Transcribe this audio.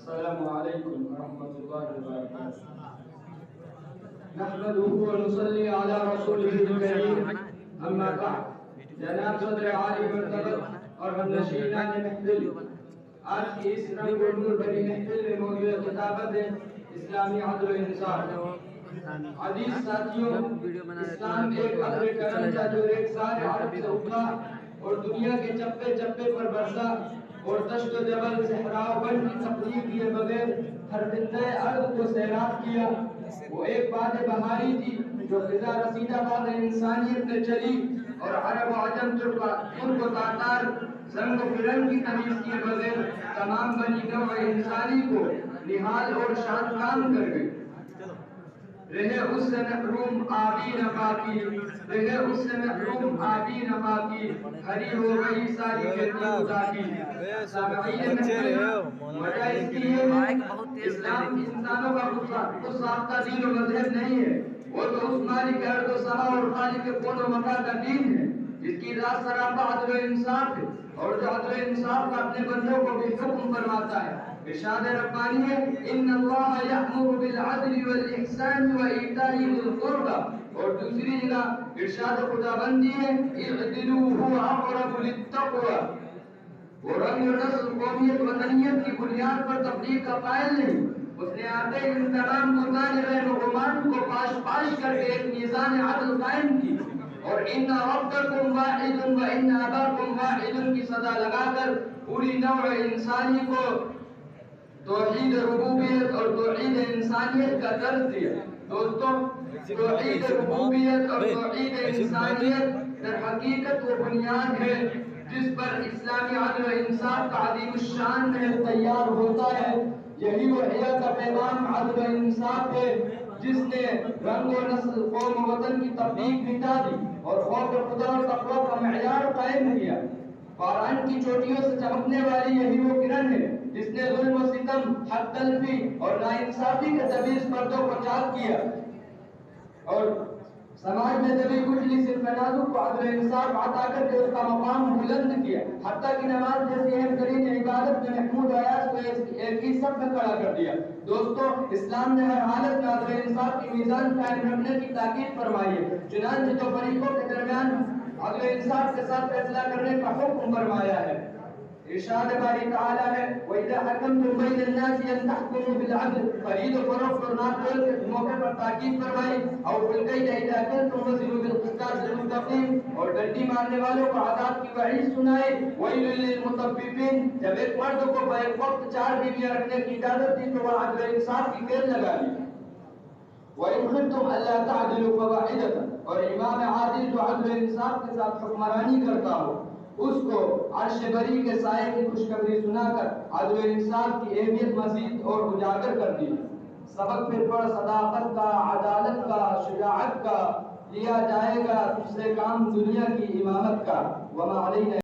السلام عليكم ورحمة الله وبركاته. نحمده ونصلي على رسوله الكريم. أما بعد. جناب صدر عالی مرتبت اور ہم نشینان محفل، آج کی اس رنگ و نور بھری محفل میں موجود خطابت ہے اسلامی عدل و انصاف. عزیز ساتھیوں، اسلام ایک عدل کرم تھا جو ایک سارے عرب سے اٹھا اور دنیا کے چپے چپے پر برسا اور دشت و جبل صحرا و بن کی تقریب کیے بغیر ہر خطۂ ارض کو سیراب کیا. وہ ایک باد بہاری تھی جو خزاں رسیدہ باد انسانیت میں چلی اور عرب و عجم ترک و تاتار زنگ و فرنگ کی تمیز کیے بغیر تمام بنی نوع انسانی کو نہال اور شاد کام کر گئی. رہے اس سے محروم آبی نفاقی، رہے اس سے محروم آبی نفاقی، ہری ہو گئی ساری کھیتی خدا کی. سامعین محفل، وجہ اس کی یہ ہے اسلام انسانوں کا خود ساختہ دین و مذہب نہیں ہے. وہ تو اس مالک ارض و سما اور خالق کون و مکان کا دین ہے جس کی ذات سراپا عدل و انصاف ہے اور جو عدل و انصاف کا اپنے بندوں کو بھی حکم فرماتا ہے. ارشاد ربانی ہے ان اللہ یأمر بالعدل والاحسان وایتاء ذی القربى، اور دوسری جگہ ارشاد خداوندی ہے اعدلوا هو اقرب للتقوى. وہ رنگ و نسل قومیت وطنیت کی بنیاد پر تفریق کا قائل نہیں. اس نے آتے ان تمام بزرگان غیر مغمان کو پاش پاش کر کے ایک میزان عدل قائم کی اور ان ربکم واحد و ان اباکم واحد کی صدا لگا کر پوری نوع انسانی کو توحید ربوبیت اور توحید انسانیت کا درس دیا. دوستوں، توحید ربوبیت اور توحید انسانیت در حقیقت وہ بنیاد ہے جس پر اسلامی عدل و انصاف کا عظیم الشان محل تیار ہوتا ہے. یہی وہ حیا کا پیغام عدل و انصاف ہے جس نے رنگ و نسل قوم و وطن کی تفریق مٹا دی اور خوف خدا اور تقوی کا معیار قائم کیا. قرآن کی چوٹیوں سے چمکنے والی یہی وہ کرن ہے جس نے ظلم و ستم، حق تلفی اور ناانصافی کے طویل پردوں کو چاک کیا اور سماج میں دبی کچلی صرف نازک کو عدل انصاف عطا کر کے اس کا مقام بلند کیا. حتیٰ کہ نماز جیسی اہم ترین عبادت میں محمود آیات کو ایک ہی سب میں کھڑا کر دیا. دوستوں، اسلام نے ہر حالت میں عدل انصاف کی میزان قائم رکھنے کی تاکید فرمائی ہے. چنانچہ دو فریقوں کے درمیان عدل انصاف کے ساتھ فیصلہ کرنے کا حکم فرمایا ہے. ارشاد باری تعالی ہے وَإِذَا حَكَمْتُمْ بَيْنَ النَّاسِ أَن تَحْكُمُوا بِالْعَدْلِ. خرید و فروخت اور ناپتول کے موقع پر تاکید فرمائی. أَوْفُوا الْكَيْلَ إِذَا كِلْتُمْ وَزِنُوا بِالْقِسْطَاسِ الْمُسْتَقِيمِ. اور ڈنڈی مارنے والوں کو عذاب کی وعید سنائی. وَيْلٌ لِّلْمُطَفِّفِينَ. جب ایک مرد کو بیک وقت 4 بیویاں رکھنے کی اجازت دی تو وہ عدل انصاف کی قید لگا لی. وَإِنْ خِفْتُمْ أَلَّا تَعْدِلُوا فَوَاحِدَةً. اور امام عادل جو عدل انصاف کے ساتھ حکمرانی کرتا ہو اس کو عرش بری کے سائے کی خوشخبری سنا کر عدل و انصاف کی اہمیت مزید اور اجاگر کر دی. سبق پھر پڑھ صداقت کا، عدالت کا، شجاعت کا، لیا جائے گا تجھ سے کام دنیا کی امامت کا. وما علینا